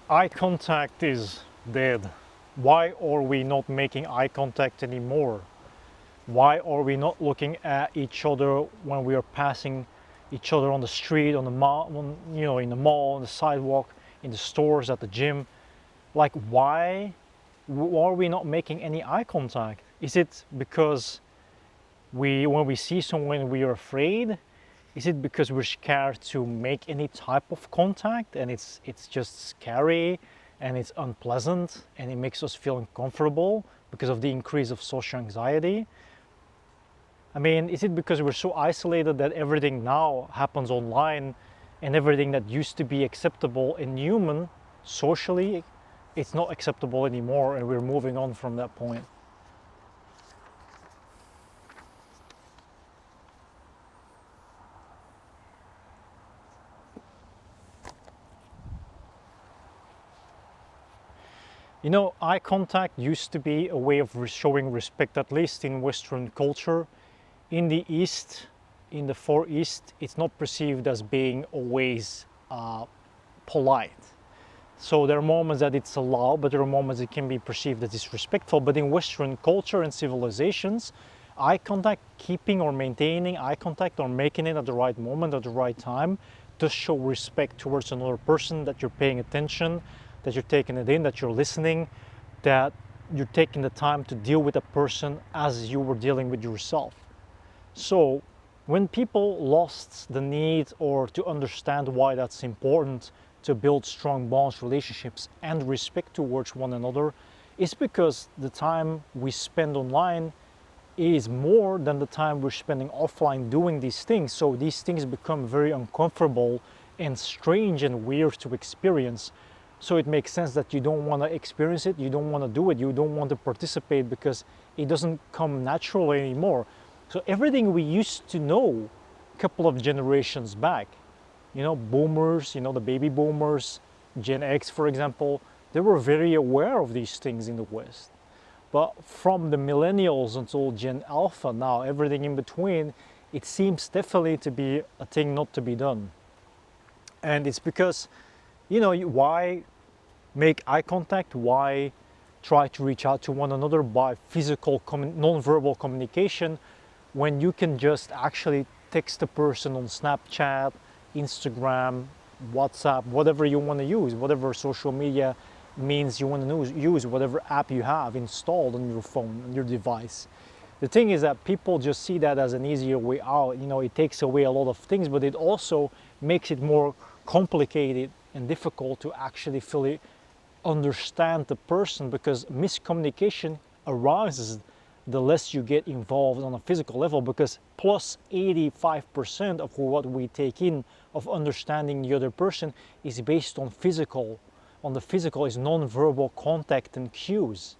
Eye contact is dead. Why are we not making eye contact anymore? Why are we not looking at each other when we are passing each other on the street, on the mall, in the mall, on the sidewalk, in the stores, at the gym? Like, why are we not making any eye contact? Is it because when we see someone, we are afraid? Is it because we're scared to make any type of contact and it's just scary and it's unpleasant and it makes us feel uncomfortable because of the increase of social anxiety? I mean, is it because we're so isolated that everything now happens online and everything that used to be acceptable and human socially, it's not acceptable anymore and we're moving on from that point? You know, eye contact used to be a way of showing respect, at least in Western culture. In the East, in the Far East, it's not perceived as being always polite. So there are moments that it's allowed, but there are moments it can be perceived as disrespectful. But in Western culture and civilizations, eye contact, keeping or maintaining eye contact or making it at the right moment, at the right time, does show respect towards another person, that you're paying attention, that you're taking it in, that you're listening, that you're taking the time to deal with a person as you were dealing with yourself. So when people lost the need or to understand why that's important to build strong bonds, relationships, and respect towards one another, it's because the time we spend online is more than the time we're spending offline doing these things. So these things become very uncomfortable and strange and weird to experience. So it makes sense that you don't want to experience it, you don't want to do it, you don't want to participate because it doesn't come naturally anymore. So everything we used to know a couple of generations back, boomers, the baby boomers, Gen X, for example, they were very aware of these things in the West. But from the millennials until Gen Alpha now, everything in between, it seems definitely to be a thing not to be done. And it's because, why make eye contact? Why try to reach out to one another by physical, non-verbal communication when you can just actually text a person on Snapchat, Instagram, WhatsApp, whatever you want to use, whatever social media means you want to use, whatever app you have installed on your phone, on your device. The thing is that people just see that as an easier way out. It takes away a lot of things, but it also makes it more complicated and difficult to actually fully understand the person, because miscommunication arises the less you get involved on a physical level, because plus 85% of what we take in of understanding the other person is based on the physical is non-verbal contact and cues.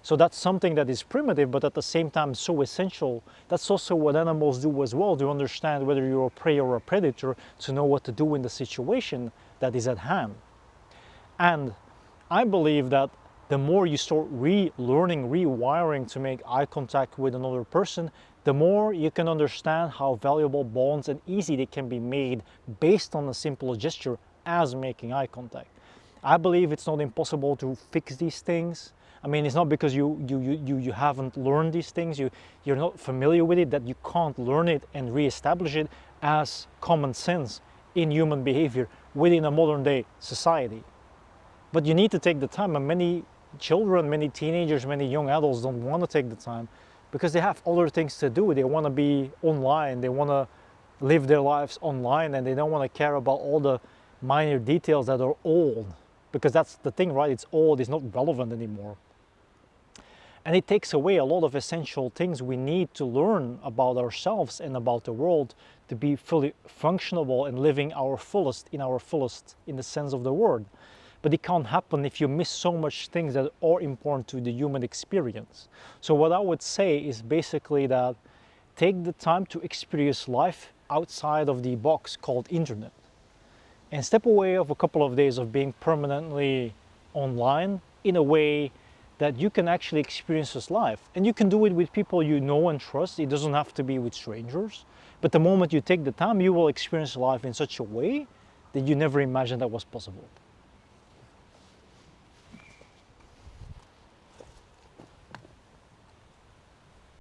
So that's something that is primitive, but at the same time so essential. That's also what animals do as well, to understand whether you're a prey or a predator, to know what to do in the situation that is at hand. And I believe that the more you start relearning, rewiring to make eye contact with another person, the more you can understand how valuable bonds and easy they can be made based on a simple gesture as making eye contact. I believe it's not impossible to fix these things. I mean, it's not because you haven't learned these things, you're not familiar with it, that you can't learn it and reestablish it as common sense in human behavior within a modern day society. But you need to take the time, and many children, many teenagers, many young adults don't want to take the time because they have other things to do. They want to be online, they want to live their lives online, and they don't want to care about all the minor details that are old, because that's the thing, right? It's old, it's not relevant anymore. And it takes away a lot of essential things we need to learn about ourselves and about the world to be fully functional and living our fullest in the sense of the word. But it can't happen if you miss so much things that are important to the human experience. So what I would say is basically that take the time to experience life outside of the box called internet, and step away of a couple of days of being permanently online in a way that you can actually experience this life. And you can do it with people you know and trust. It doesn't have to be with strangers. But the moment you take the time, you will experience life in such a way that you never imagined that was possible.